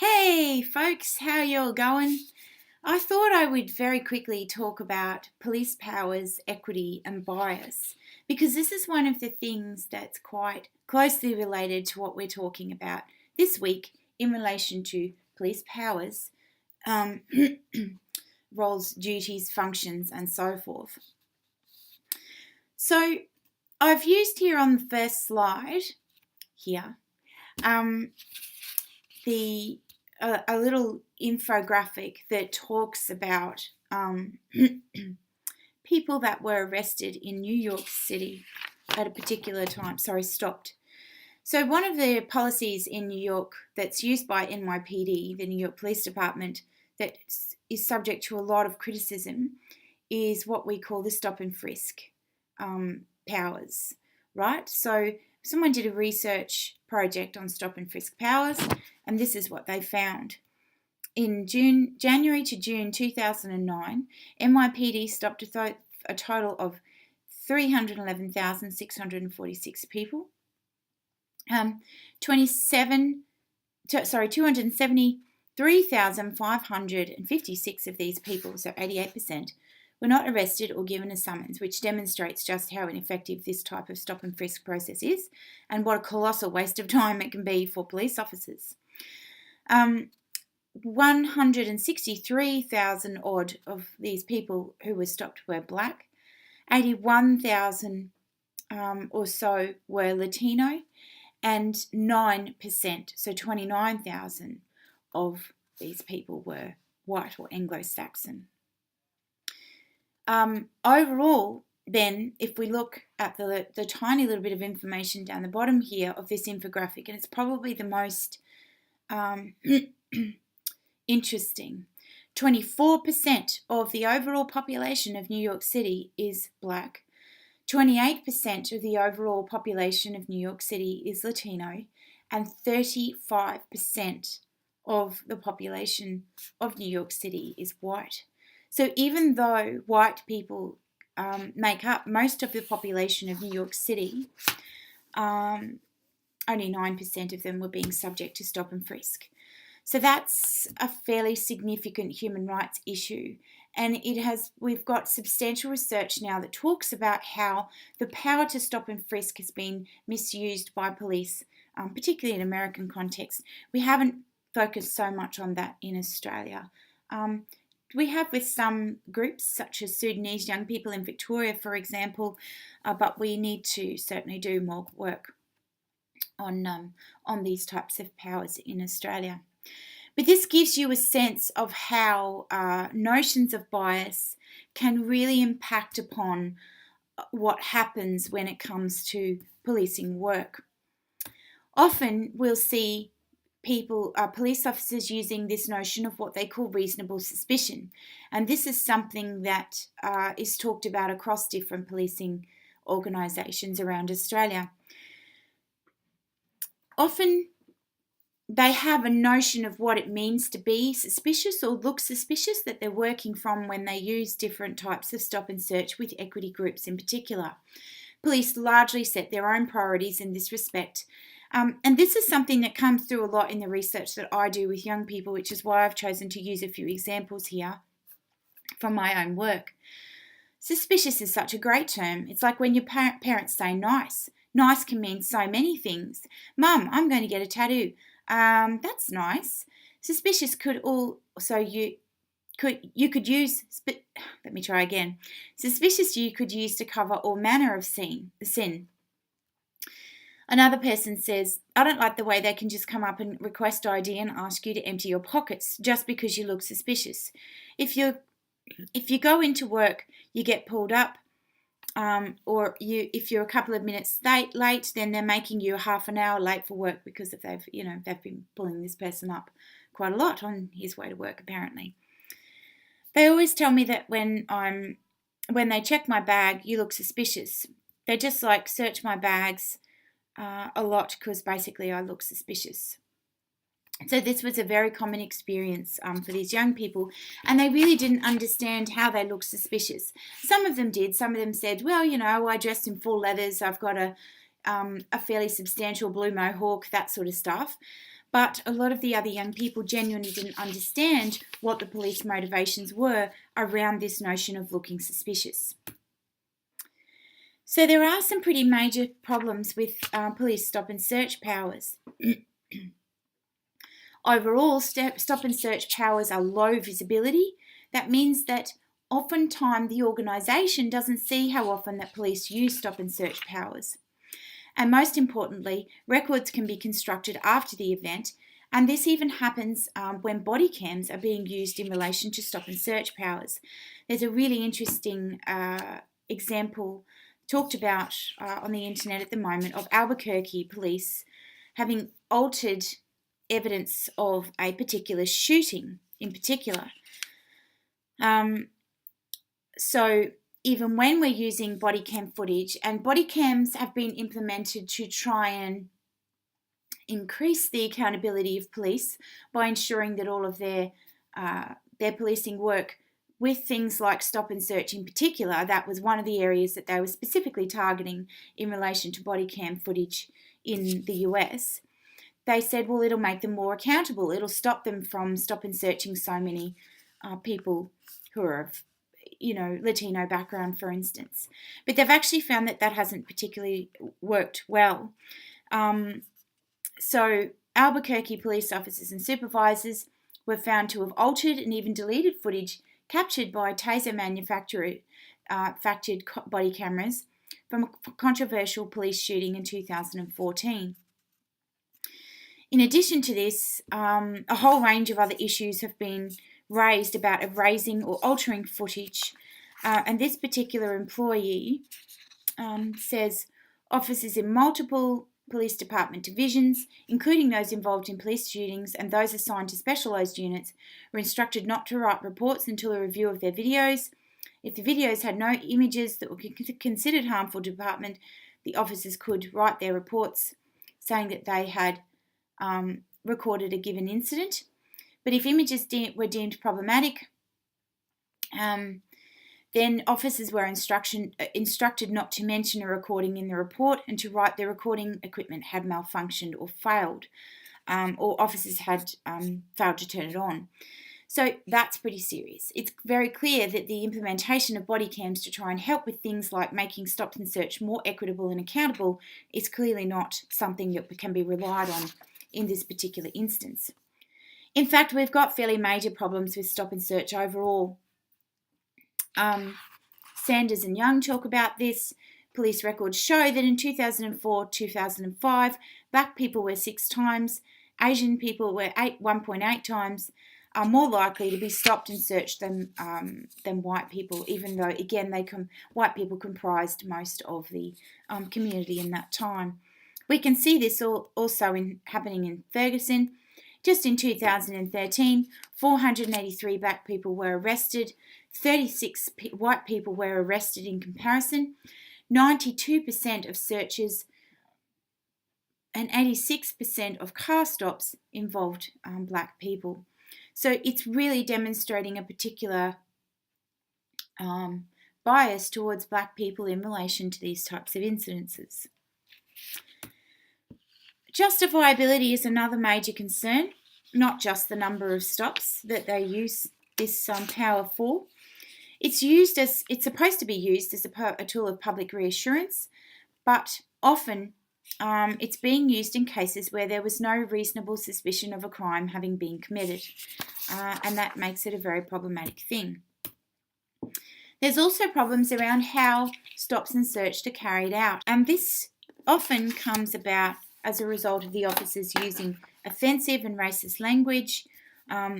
Hey folks, how y'all going? I thought I would very quickly talk about police powers, equity and bias because this is one of the things that's quite closely related to what we're talking about this week in relation to police powers, roles, duties, functions and so forth. So I've used here on the first slide here a little infographic that talks about people that were arrested in New York City at a particular time. Stopped. So one of the policies in New York that's used by NYPD, the New York Police Department, that is subject to a lot of criticism is what we call the stop and frisk powers, right? So someone did a research project on stop and frisk powers, and this is what they found. In January to June 2009, NYPD stopped a total of 311,646 people. 273,556 of these people, so 88%, were not arrested or given a summons, which demonstrates just how ineffective this type of stop and frisk process is and what a colossal waste of time it can be for police officers. 163,000 odd of these people who were stopped were black. 81,000 or so were Latino, and 9%, so 29,000 of these people were white or Anglo-Saxon. Overall, then, if we look at the tiny little bit of information down the bottom here of this infographic, and it's probably the most interesting, 24% of the overall population of New York City is black. 28% of the overall population of New York City is Latino, and 35% of the population of New York City is white. So even though white people make up most of the population of New York City, only 9% of them were being subject to stop and frisk. So that's a fairly significant human rights issue. And we've got substantial research now that talks about how the power to stop and frisk has been misused by police, particularly in American context. We haven't focused so much on that in Australia. We have with some groups, such as Sudanese young people in Victoria, for example, but we need to certainly do more work on these types of powers in Australia. But this gives you a sense of how notions of bias can really impact upon what happens when it comes to policing work. Often we'll see police officers using this notion of what they call reasonable suspicion. And this is something that is talked about across different policing organisations around Australia. Often they have a notion of what it means to be suspicious or look suspicious that they're working from when they use different types of stop and search with equity groups in particular. Police largely set their own priorities in this respect. And this is something that comes through a lot in the research that I do with young people, which is why I've chosen to use a few examples here from my own work. Suspicious is such a great term. It's like when your parents say nice. Nice can mean so many things. Mum, I'm going to get a tattoo. That's nice. Suspicious could also you could use. Let me try again. Suspicious you could use to cover all manner of sin. Another person says, I don't like the way they can just come up and request ID and ask you to empty your pockets just because you look suspicious. If you go into work, you get pulled up, if you're a couple of minutes late, then they're making you half an hour late for work because they've been pulling this person up quite a lot on his way to work apparently. They always tell me that when they check my bag, you look suspicious. They just search my bags a lot because basically I look suspicious. So this was a very common experience for these young people, and they really didn't understand how they looked suspicious. Some of them did. Some of them said, well, I dressed in full leathers. I've got a fairly substantial blue mohawk, that sort of stuff. But a lot of the other young people genuinely didn't understand what the police motivations were around this notion of looking suspicious. So there are some pretty major problems with police stop and search powers. Overall, stop and search powers are low visibility. That means that oftentimes the organisation doesn't see how often that police use stop and search powers. And most importantly, records can be constructed after the event, and this even happens when body cams are being used in relation to stop and search powers. There's a really interesting example talked about on the internet at the moment of Albuquerque police having altered evidence of a particular shooting in particular. So even when we're using body cam footage, and body cams have been implemented to try and increase the accountability of police by ensuring that all of their policing work with things like stop and search in particular, that was one of the areas that they were specifically targeting in relation to body cam footage in the US. They said, well, it'll make them more accountable. It'll stop them from stop and searching so many people who are of, Latino background, for instance. But they've actually found that hasn't particularly worked well. So Albuquerque police officers and supervisors were found to have altered and even deleted footage captured by taser manufactured body cameras from a controversial police shooting in 2014. In addition to this, a whole range of other issues have been raised about erasing or altering footage, and this particular employee says officers in multiple police department divisions, including those involved in police shootings and those assigned to specialised units, were instructed not to write reports until a review of their videos. If the videos had no images that were considered harmful to the department, the officers could write their reports saying that they had recorded a given incident. But if images were deemed problematic, then officers were instructed not to mention a recording in the report and to write the recording equipment had malfunctioned or failed, or officers had failed to turn it on. So that's pretty serious. It's very clear that the implementation of body cams to try and help with things like making stop and search more equitable and accountable is clearly not something that can be relied on in this particular instance. In fact, we've got fairly major problems with stop and search overall. Sanders and Young talk about this. Police records show that in 2004-2005, black people were 6 times, Asian people were 1.8 times more likely to be stopped and searched than white people, even though, again, white people comprised most of the community in that time. We can see this also happening in Ferguson. Just in 2013, 483 black people were arrested, 36 white people were arrested in comparison, 92% of searches and 86% of car stops involved black people. So it's really demonstrating a particular bias towards black people in relation to these types of incidences. Justifiability is another major concern, not just the number of stops that they use this power for. It's supposed to be used as a tool of public reassurance, but often it's being used in cases where there was no reasonable suspicion of a crime having been committed, and that makes it a very problematic thing. There's also problems around how stops and search are carried out, and this often comes about as a result of the officers using offensive and racist language,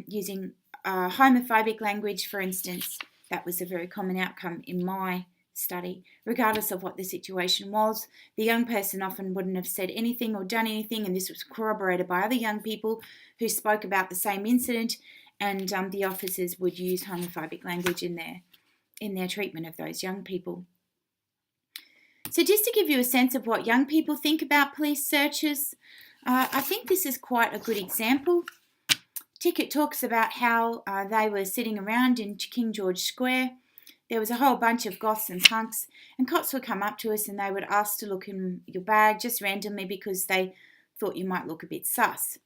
using homophobic language, for instance. That was a very common outcome in my study. Regardless of what the situation was, the young person often wouldn't have said anything or done anything, and this was corroborated by other young people who spoke about the same incident, and the officers would use homophobic language in their treatment of those young people. So just to give you a sense of what young people think about police searches, I think this is quite a good example. Ticket talks about how they were sitting around in King George Square. There was a whole bunch of goths and punks, and cops would come up to us and they would ask to look in your bag just randomly because they thought you might look a bit sus.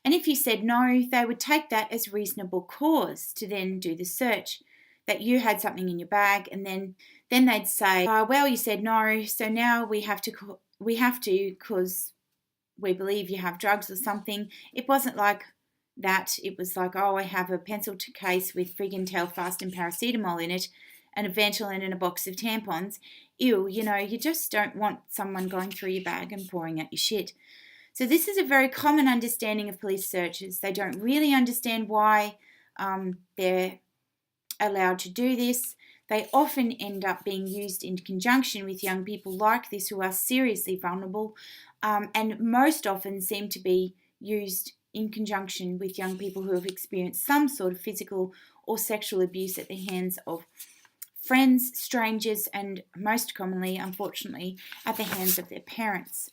And if you said no, they would take that as reasonable cause to then do the search, that you had something in your bag, and then they'd say, well, you said no, so now we have to because we believe you have drugs or something. It wasn't like that. It was like, oh, I have a pencil case with friggin' Telfast and paracetamol in it, and a Ventolin and a box of tampons. Ew, you just don't want someone going through your bag and pouring out your shit. So this is a very common understanding of police searches. They don't really understand why they're allowed to do this. They often end up being used in conjunction with young people like this who are seriously vulnerable, and most often seem to be used in conjunction with young people who have experienced some sort of physical or sexual abuse at the hands of friends, strangers, and most commonly, unfortunately, at the hands of their parents.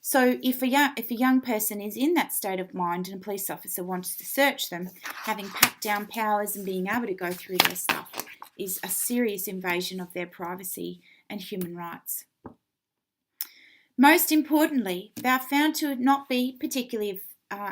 So if a young person is in that state of mind and a police officer wants to search them, having pat-down powers and being able to go through their stuff is a serious invasion of their privacy and human rights. Most importantly, they are found to not be particularly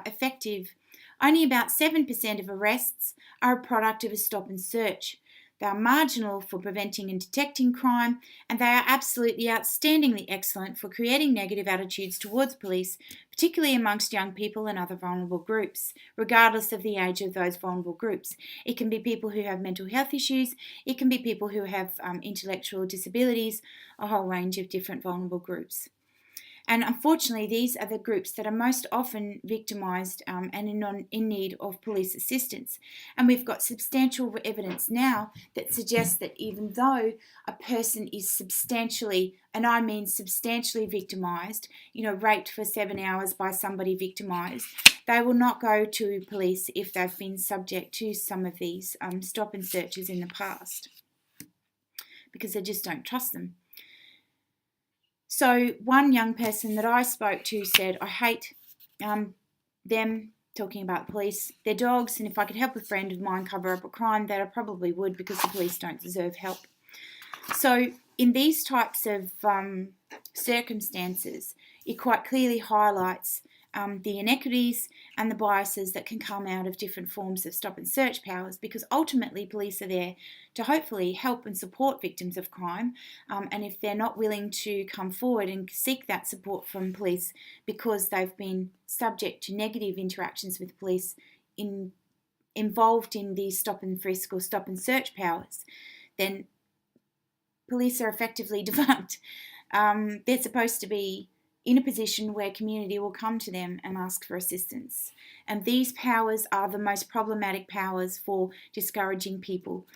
effective. Only about 7% of arrests are a product of a stop and search. They are marginal for preventing and detecting crime, and they are absolutely outstandingly excellent for creating negative attitudes towards police, particularly amongst young people and other vulnerable groups, regardless of the age of those vulnerable groups. It can be people who have mental health issues, it can be people who have intellectual disabilities, a whole range of different vulnerable groups. And unfortunately, these are the groups that are most often victimised and in need of police assistance. And we've got substantial evidence now that suggests that even though a person is substantially, and I mean substantially victimised, raped for 7 hours by somebody victimised, they will not go to police if they've been subject to some of these stop and searches in the past, because they just don't trust them. So one young person that I spoke to said, I hate them, talking about the police, their dogs, and if I could help a friend of mine cover up a crime, that I probably would, because the police don't deserve help. So in these types of circumstances, it quite clearly highlights the inequities and the biases that can come out of different forms of stop and search powers, because ultimately police are there to hopefully help and support victims of crime, and if they're not willing to come forward and seek that support from police because they've been subject to negative interactions with police involved in these stop and frisk or stop and search powers, then police are effectively defunct. They're supposed to be in a position where community will come to them and ask for assistance. And these powers are the most problematic powers for discouraging people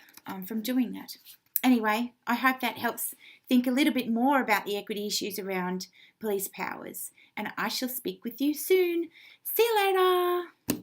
from doing that. Anyway, I hope that helps think a little bit more about the equity issues around police powers. And I shall speak with you soon. See you later.